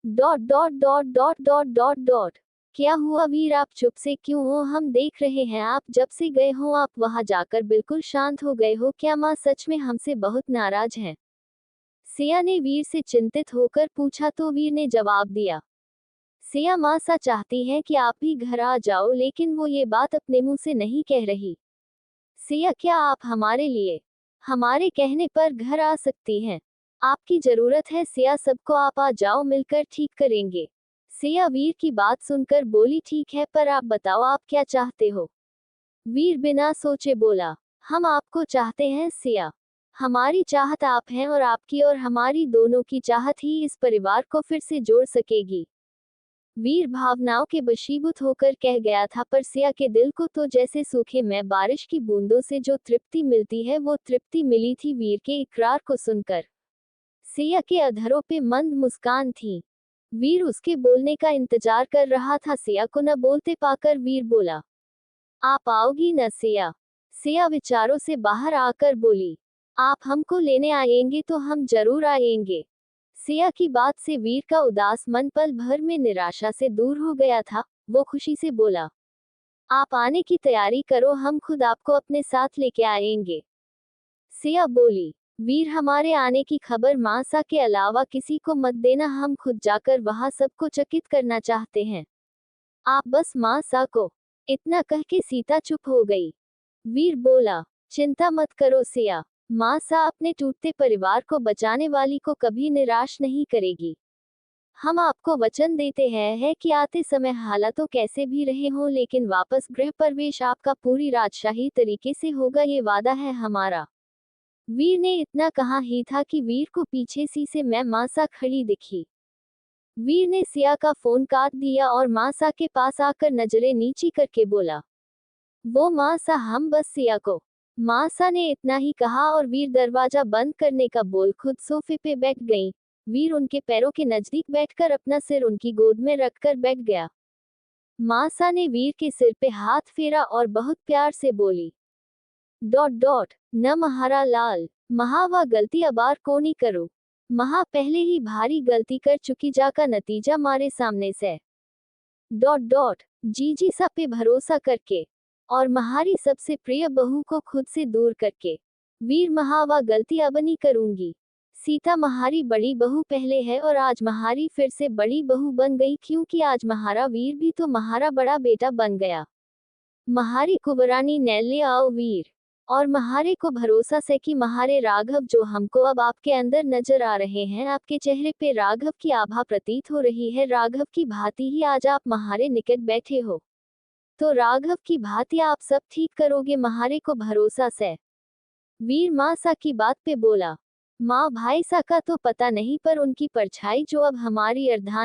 Dot dot dot dot dot dot dot. क्या हुआ वीर, आप चुप से क्यों हो? हम देख रहे हैं आप जब से गए हो आप वहां जाकर बिल्कुल शांत हो गए हो। क्या माँ सच में हमसे बहुत नाराज हैं? सिया ने वीर से चिंतित होकर पूछा तो वीर ने जवाब दिया, सिया माँ सा चाहती है कि आप भी घर आ जाओ, लेकिन वो ये बात अपने मुंह से नहीं कह रही। सिया क्या आप हमारे लिए, हमारे कहने पर घर आ सकती हैं? आपकी जरूरत है सिया, सबको आप आ जाओ, मिलकर ठीक करेंगे। सिया वीर की बात सुनकर बोली, ठीक है पर आप बताओ आप क्या चाहते हो? वीर बिना सोचे बोला, हम आपको चाहते हैं सिया। हमारी चाहत आप हैं और आपकी और हमारी दोनों की चाहत ही इस परिवार को फिर से जोड़ सकेगी। वीर भावनाओं के वशीभूत होकर कह गया था, पर सिया के दिल को तो जैसे सूखे में बारिश की बूंदों से जो तृप्ति मिलती है वो तृप्ति मिली थी वीर के इकरार को सुनकर। सिया के अधरों पे मंद मुस्कान थी। वीर उसके बोलने का इंतजार कर रहा था। सिया को न बोलते पाकर वीर बोला, आप आओगी न सिया? सिया विचारों से बाहर आकर बोली, आप हमको लेने आएंगे तो हम जरूर आएंगे। सिया की बात से वीर का उदास मन पल भर में निराशा से दूर हो गया था। वो खुशी से बोला, आप आने की तैयारी करो, हम खुद आपको अपने साथ लेके आएंगे। सिया बोली, वीर हमारे आने की खबर मासा के अलावा किसी को मत देना, हम खुद जाकर वहां सबको चकित करना चाहते हैं। आप बस मासा को। इतना कह के सीता चुप हो गई। वीर बोला, चिंता मत करो सिया, मासा अपने टूटते परिवार को बचाने वाली को कभी निराश नहीं करेगी। हम आपको वचन देते हैं कि आते समय हालातों कैसे भी रहे हों, लेकिन वापस गृह प्रवेश आपका पूरी राजशाही तरीके से होगा, ये वादा है हमारा। वीर ने इतना कहा ही था कि वीर को पीछे से मैं मासा खड़ी दिखी। वीर ने सिया का फोन काट दिया और मासा के पास आकर नजरें नीची करके बोला, वो मासा हम बस सिया को। मासा ने इतना ही कहा और वीर दरवाजा बंद करने का बोल खुद सोफे पे बैठ गई। वीर उनके पैरों के नजदीक बैठकर अपना सिर उनकी गोद में रखकर बैठ गया। मासा ने वीर के सिर पे हाथ फेरा और बहुत प्यार से बोली, डॉट डॉट न महारा लाल, महावा गलती अबार को नहीं करो। महा पहले ही भारी गलती कर चुकी, जा का नतीजा मारे सामने से। डॉट डॉट जीजी सा पे भरोसा करके और महारी सबसे प्रिय बहू को खुद से दूर करके। वीर महावा गलती अब नहीं करूंगी। सीता महारी बड़ी बहू पहले है और आज महारी फिर से बड़ी बहू बन गई, क्योंकि आज महारा वीर भी तो महारा बड़ा बेटा बन गया। महारी कुबरानी नैले आओ वीर। और महारे को भरोसा से कि महारे राघव जो हमको अब आपके अंदर नजर आ रहे हैं, आपके चेहरे पे राघव की आभा प्रतीत हो रही है, राघव की भांति ही आज आप महारे निकट बैठे हो, तो राघव की भांति आप सब ठीक करोगे, महारे को भरोसा से। वीर माँ सा की बात पे बोला, माँ भाई सा का तो पता नहीं, पर उनकी परछाई जो अब हमारी अर्धांगिनी